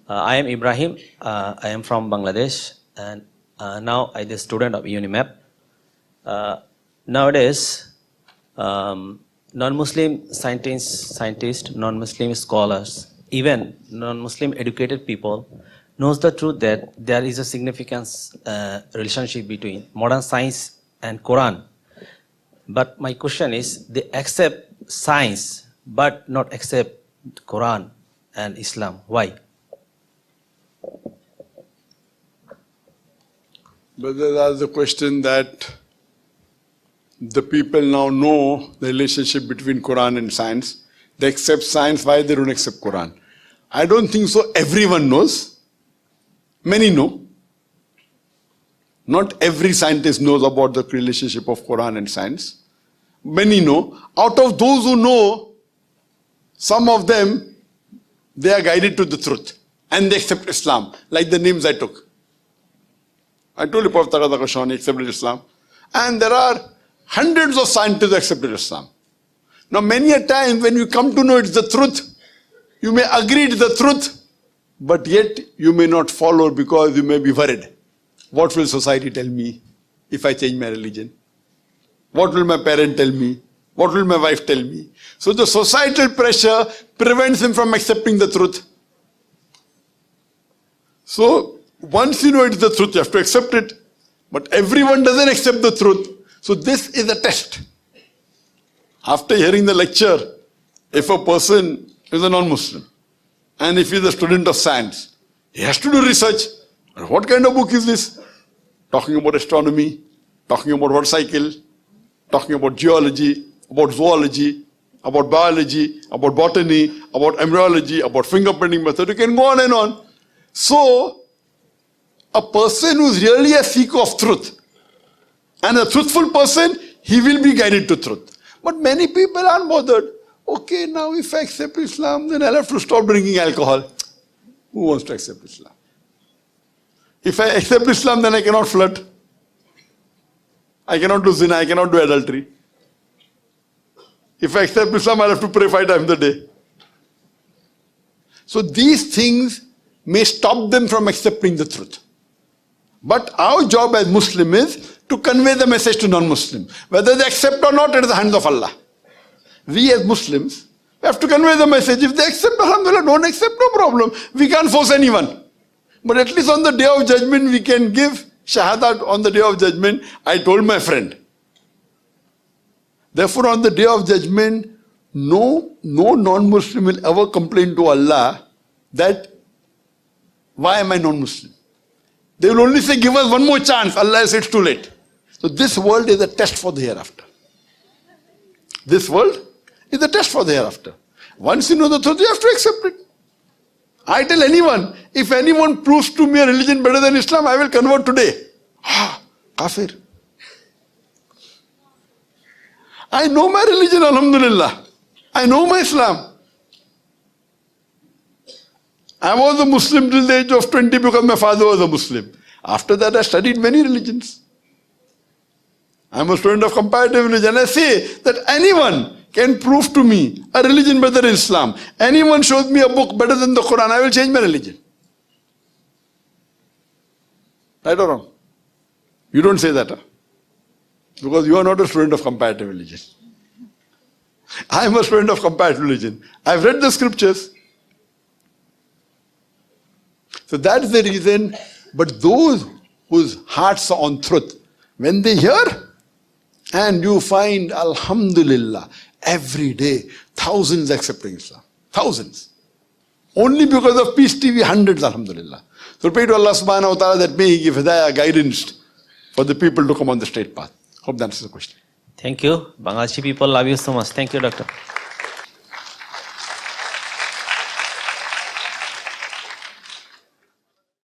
I am Ibrahim. I am from Bangladesh, and now I am a student of UNIMAP. Nowadays, non-Muslim scientists, non-Muslim scholars, even non-Muslim educated people knows the truth that there is a significant relationship between modern science and Quran. But my question is, they accept science but not accept Quran and Islam. Why? But that's the question that the people now know the relationship between Quran and science. They accept science, why they don't accept Quran? I don't think so. Everyone knows. Many know. Not every scientist knows about the relationship of Quran and science. Many know. Out of those who know, some of them, they are guided to the truth. And they accept Islam, like the names I took. I told you Prophet Kashani accepted Islam. And there are hundreds of scientists who accepted Islam. Now many a time when you come to know it's the truth, you may agree it's the truth, but yet you may not follow because you may be worried. What will society tell me if I change my religion? What will my parent tell me? What will my wife tell me? So the societal pressure prevents him from accepting the truth. So once you know it's the truth, you have to accept it. But everyone doesn't accept the truth. So this is a test. After hearing the lecture, if a person is a non-Muslim and if he is a student of science, he has to do research. What kind of book is this? Talking about astronomy, talking about motorcycle, talking about geology, about zoology, about biology, about botany, about embryology, about fingerprinting method. You can go on and on. So, a person who is really a seeker of truth and a truthful person, he will be guided to truth. But many people aren't bothered. Okay, now if I accept Islam, then I'll have to stop drinking alcohol. Who wants to accept Islam? If I accept Islam, then I cannot flirt. I cannot do zina, I cannot do adultery. If I accept Islam, I'll have to pray 5 times a day. So these things may stop them from accepting the truth. But our job as Muslim is to convey the message to non-Muslims. Whether they accept or not, it is the hands of Allah. We as Muslims have to convey the message. If they accept, alhamdulillah, don't accept, no problem. We can't force anyone. But at least on the day of judgment, we can give shahadat on the day of judgment. I told my friend. Therefore, on the day of judgment, no non-Muslim will ever complain to Allah that, why am I non-Muslim? They will only say, give us one more chance. Allah says it's too late. So this world is a test for the hereafter. This world is a test for the hereafter. Once you know the truth, you have to accept it. I tell anyone, if anyone proves to me a religion better than Islam, I will convert today. Kafir. I know my religion, alhamdulillah. I know my Islam. I was a Muslim till the age of 20 because my father was a Muslim. After that, I studied many religions. I'm a student of comparative religion. I say that anyone can prove to me a religion better than Islam. Anyone shows me a book better than the Quran, I will change my religion. Right or wrong? You don't say that, huh? Because you are not a student of comparative religion. I am a student of comparative religion. I've read the scriptures. So that's the reason. But those whose hearts are on truth, when they hear, and you find, alhamdulillah, every day, thousands accepting Islam. Thousands. Only because of Peace TV, hundreds, alhamdulillah. So pray to Allah subhanahu wa ta'ala that may He give hidayah, guidance for the people to come on the straight path. Hope that answers the question. Thank you. Bangladeshi people love you so much. Thank you, Doctor.